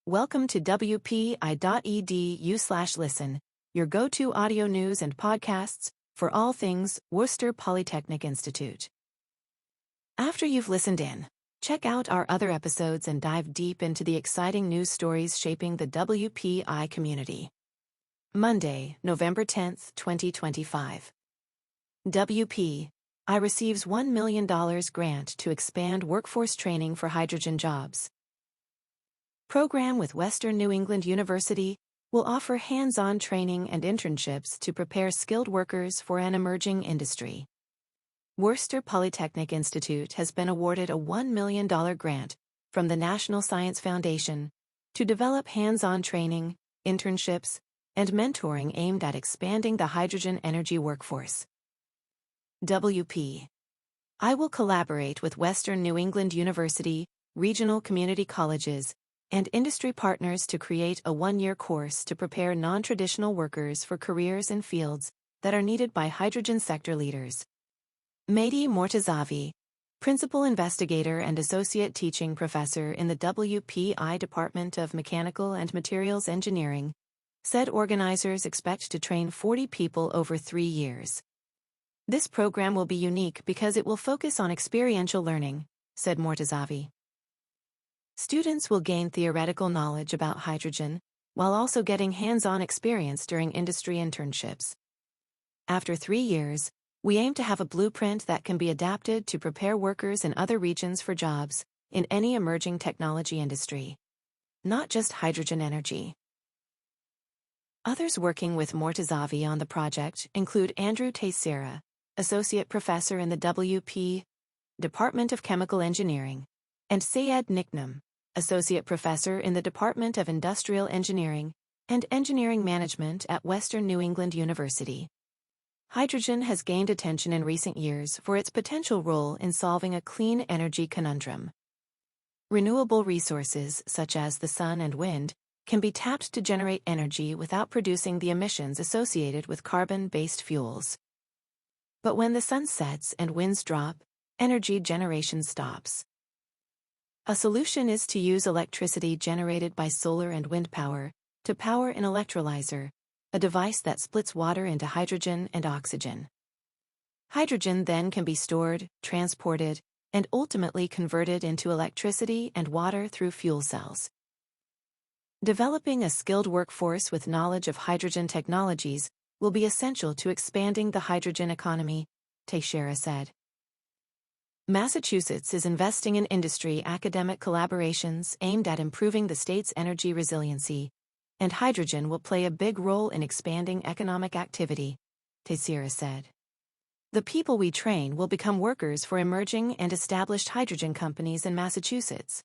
Welcome to WPI.edu/listen, your go-to audio news and podcasts for all things Worcester Polytechnic Institute. After you've listened in, check out our other episodes and dive deep into the exciting news stories shaping the WPI community. Monday, November 10, 2025. WPI receives $1 million grant to expand workforce training for hydrogen jobs. Program with Western New England University will offer hands-on training and internships to prepare skilled workers for an emerging industry. Worcester Polytechnic Institute has been awarded a $1 million grant from the National Science Foundation to develop hands-on training, internships, and mentoring aimed at expanding the hydrogen energy workforce. WPI will collaborate with Western New England University, regional community colleges, and industry partners to create a one-year course to prepare non-traditional workers for careers in fields that are needed by hydrogen sector leaders. Mehdi Mortazavi, principal investigator and associate teaching professor in the WPI Department of Mechanical and Materials Engineering, said organizers expect to train 40 people over 3 years. This program will be unique because it will focus on experiential learning, said Mortazavi. Students will gain theoretical knowledge about hydrogen, while also getting hands-on experience during industry internships. After 3 years, we aim to have a blueprint that can be adapted to prepare workers in other regions for jobs in any emerging technology industry, not just hydrogen energy. Others working with Mortazavi on the project include Andrew Teixeira, associate professor in the WPI Department of Chemical Engineering, and Sayed Niknam, associate professor in the Department of Industrial Engineering and Engineering Management at Western New England University. Hydrogen has gained attention in recent years for its potential role in solving a clean energy conundrum. Renewable resources, such as the sun and wind, can be tapped to generate energy without producing the emissions associated with carbon-based fuels. But when the sun sets and winds drop, energy generation stops. A solution is to use electricity generated by solar and wind power to power an electrolyzer, a device that splits water into hydrogen and oxygen. Hydrogen then can be stored, transported, and ultimately converted into electricity and water through fuel cells. Developing a skilled workforce with knowledge of hydrogen technologies will be essential to expanding the hydrogen economy, Teixeira said. Massachusetts is investing in industry-academic collaborations aimed at improving the state's energy resiliency, and hydrogen will play a big role in expanding economic activity, Teixeira said. The people we train will become workers for emerging and established hydrogen companies in Massachusetts.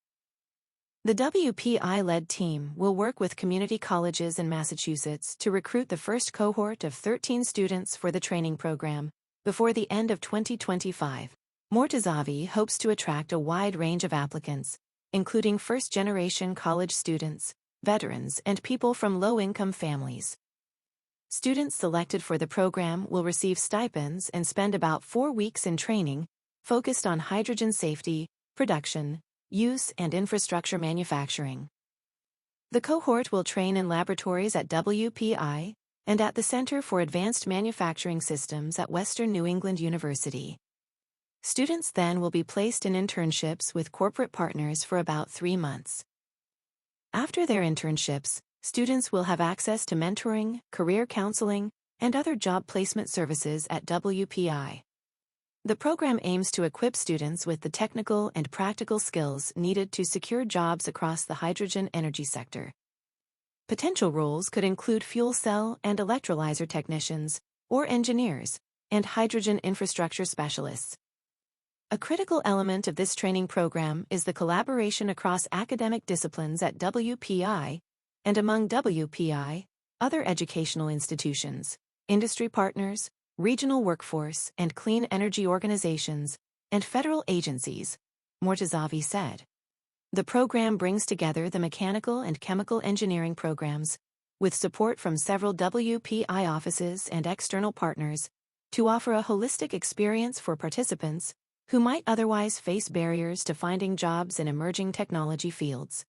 The WPI-led team will work with community colleges in Massachusetts to recruit the first cohort of 13 students for the training program before the end of 2025. Mortazavi hopes to attract a wide range of applicants, including first-generation college students, veterans, and people from low-income families. Students selected for the program will receive stipends and spend about 4 weeks in training, focused on hydrogen safety, production, use, and infrastructure manufacturing. The cohort will train in laboratories at WPI and at the Center for Advanced Manufacturing Systems at Western New England University. Students then will be placed in internships with corporate partners for about 3 months. After their internships, students will have access to mentoring, career counseling, and other job placement services at WPI. The program aims to equip students with the technical and practical skills needed to secure jobs across the hydrogen energy sector. Potential roles could include fuel cell and electrolyzer technicians, or engineers, and hydrogen infrastructure specialists. A critical element of this training program is the collaboration across academic disciplines at WPI and among WPI, other educational institutions, industry partners, regional workforce and clean energy organizations, and federal agencies, Mortazavi said. The program brings together the mechanical and chemical engineering programs, with support from several WPI offices and external partners, to offer a holistic experience for participants who might otherwise face barriers to finding jobs in emerging technology fields.